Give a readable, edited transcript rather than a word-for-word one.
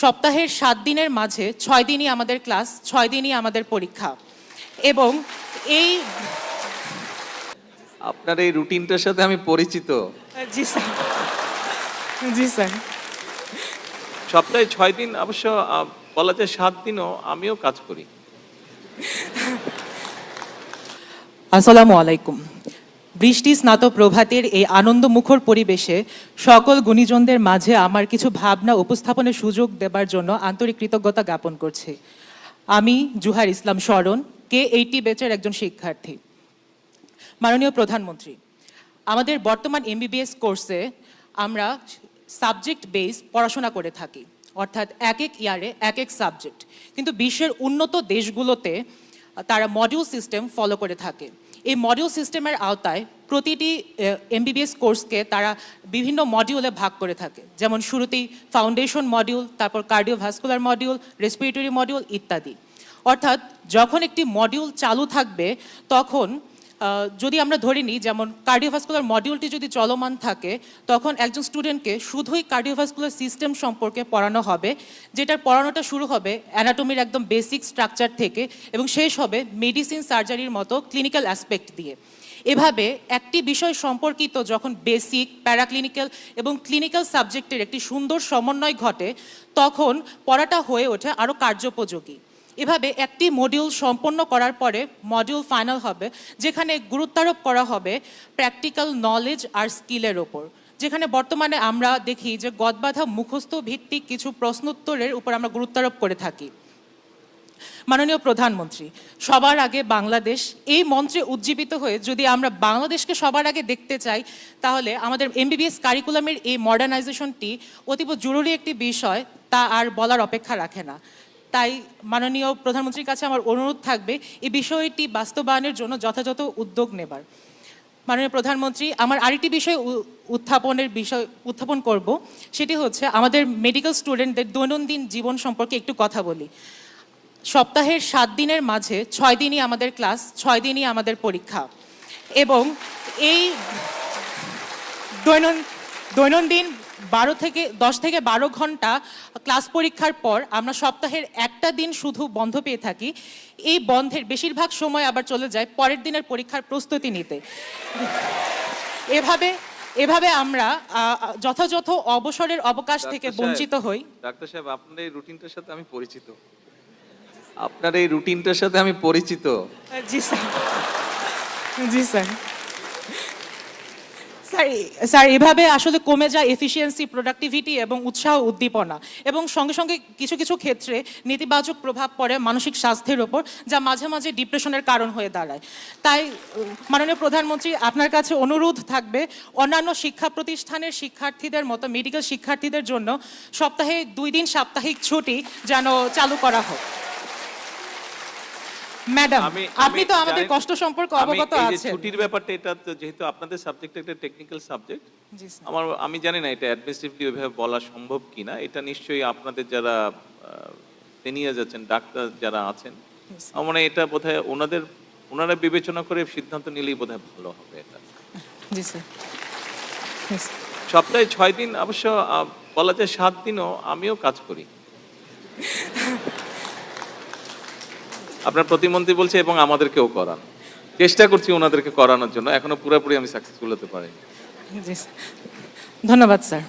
সপ্তাহের 7 দিনের মাঝে 6 দিনই আমাদের ক্লাস, 6 দিনই আমাদের পরীক্ষা। এবং এই আপনার এই রুটিনটার সাথে আমি পরিচিত। জি স্যার, জি স্যার। সপ্তাহে 6 দিন অবশ্য বলা যায় 7 দিনও আমিও কাজ করি। আসসালামু আলাইকুম। বৃষ্টি স্নাত প্রভাতের এই আনন্দমুখর পরিবেশে সকল গুণীজনদের মাঝে আমার কিছু ভাবনা উপস্থাপনের সুযোগ দেবার জন্য আন্তরিক কৃতজ্ঞতা জ্ঞাপন করছি। আমি জুহার ইসলাম শরণ, K80 ব্যাচের একজন শিক্ষার্থী। মাননীয় প্রধানমন্ত্রী, আমাদের বর্তমান MBBS কোর্সে আমরা সাবজেক্ট বেস পড়াশোনা করে থাকি, অর্থাৎ এক এক ইয়ারে এক এক সাবজেক্ট। কিন্তু বিশ্বের উন্নত দেশগুলোতে তারা মডিউল সিস্টেম ফলো করে থাকে। এই মডিউল সিস্টেমের আওতায় প্রতিটি MBBS কোর্সকে তারা বিভিন্ন মডিউলে ভাগ করে থাকে, যেমন শুরুতেই ফাউন্ডেশন মডিউল, তারপর কার্ডিওভাস্কুলার মডিউল, রেসপিরেটরি মডিউল ইত্যাদি। অর্থাৎ যখন একটি মডিউল চালু থাকবে তখন যদি আমরা ধরে নিই, যেমন কার্ডিওভাস্কুলার মডিউলটি যদি চলমান থাকে তখন একজন স্টুডেন্টকে শুধুই কার্ডিওভাস্কুলার সিস্টেম সম্পর্কে পড়ানো হবে, যেটার পড়ানোটা শুরু হবে অ্যানাটমির একদম বেসিক স্ট্রাকচার থেকে এবং শেষ হবে মেডিসিন সার্জারির মতো ক্লিনিক্যাল অ্যাসপেক্ট দিয়ে। এভাবে একটি বিষয় সম্পর্কিত যখন বেসিক, প্যারাক্লিনিক্যাল এবং ক্লিনিক্যাল সাবজেক্টের একটি সুন্দর সমন্বয় ঘটে তখন পড়াটা হয়ে ওঠে আরও কার্যোপযোগী। এভাবে একটি মডিউল সম্পন্ন করার পরে মডিউল ফাইনাল হবে, যেখানে গুরুত্বারোপ করা হবে প্র্যাকটিক্যাল নলেজ আর স্কিলের ওপর, যেখানে বর্তমানে আমরা দেখি যে গদবাঁধা মুখস্থ ভিত্তিক কিছু প্রশ্নোত্তরের উপর আমরা গুরুত্বারোপ করে থাকি। মাননীয় প্রধানমন্ত্রী, সবার আগে বাংলাদেশ, এই মন্ত্রে উজ্জীবিত হয়ে যদি আমরা বাংলাদেশকে সবার আগে দেখতে চাই তাহলে আমাদের MBBS কারিকুলামের এই মডার্নাইজেশনটি অতীব জরুরি একটি বিষয়, তা আর বলার অপেক্ষা রাখে না। তাই মাননীয় প্রধানমন্ত্রীর কাছে আমার অনুরোধ থাকবে এই বিষয়টি বাস্তবায়নের জন্য যথাযথ উদ্যোগ নেবার। মাননীয় প্রধানমন্ত্রী, আমার আরেকটি বিষয় উত্থাপন করব, সেটি হচ্ছে আমাদের মেডিকেল স্টুডেন্টদের দৈনন্দিন জীবন সম্পর্কে একটু কথা বলি। সপ্তাহের 7 দিনের মাঝে 6 দিনই আমাদের ক্লাস, 6 দিনই আমাদের পরীক্ষা। এবং এই দৈনন্দিন 10 থেকে 12 ঘন্টা ক্লাস পরীক্ষার পর আমরা সপ্তাহের একটা দিন শুধু বন্ধ পেয়ে থাকি। এই বন্ধের বেশিরভাগ সময় আবার চলে যায় পরের দিনের পরীক্ষার প্রস্তুতি নিতে। এভাবে আমরা যথাযথ অবসরের অবকাশ থেকে বঞ্চিত হই। ডাক্তার সাহেব, আপনার এই রুটিনটার সাথে আমি পরিচিত। আপনার এই রুটিনটার সাথে আমি পরিচিত। জি স্যার, জি স্যার। স্যার, এভাবে আসলে কমে যায় এফিসিয়েন্সি, প্রোডাক্টিভিটি এবং উৎসাহ উদ্দীপনা, এবং সঙ্গে সঙ্গে কিছু কিছু ক্ষেত্রে নেতিবাচক প্রভাব পড়ে মানসিক স্বাস্থ্যের ওপর, যা মাঝে মাঝে ডিপ্রেশনের কারণ হয়ে দাঁড়ায়। তাই মাননীয় প্রধানমন্ত্রী, আপনার কাছে অনুরোধ থাকবে অন্যান্য শিক্ষা প্রতিষ্ঠানের শিক্ষার্থীদের মতো মেডিকেল শিক্ষার্থীদের জন্য সপ্তাহে 2 দিন সাপ্তাহিক ছুটি যেন চালু করা হোক। ম্যাডাম, আপনি তো আমাদের কষ্ট সম্পর্কে অবগত আছেন। ছুটির ব্যাপারটা, এটা তো যেহেতু আপনাদের সাবজেক্ট একটা টেকনিক্যাল সাবজেক্ট, আমি জানি না এটা অ্যাডমিনিস্ট্রেটিভলি ওইভাবে বলা সম্ভব কিনা। এটা নিশ্চয়ই আপনাদের যারা সিনিয়র আছেন, ডাক্তার যারা আছেন, আমার মনে হয় এটা বোধহয় ওনারা বিবেচনা করে সিদ্ধান্ত নিলেই বোধহয় ভালো হবে এটা। জি স্যার। সপ্তাহে 6 দিন অবশ্য বলা যায় 7 দিনও আমিও কাজ করি। আপনার প্রতিমন্ত্রী বলছে এবং আমাদেরকেও করান, চেষ্টা করছি ওনাদেরকে করানোর জন্য, এখনো পুরোপুরি আমি সাকসেসফুল হতে পারিনি। ধন্যবাদ স্যার।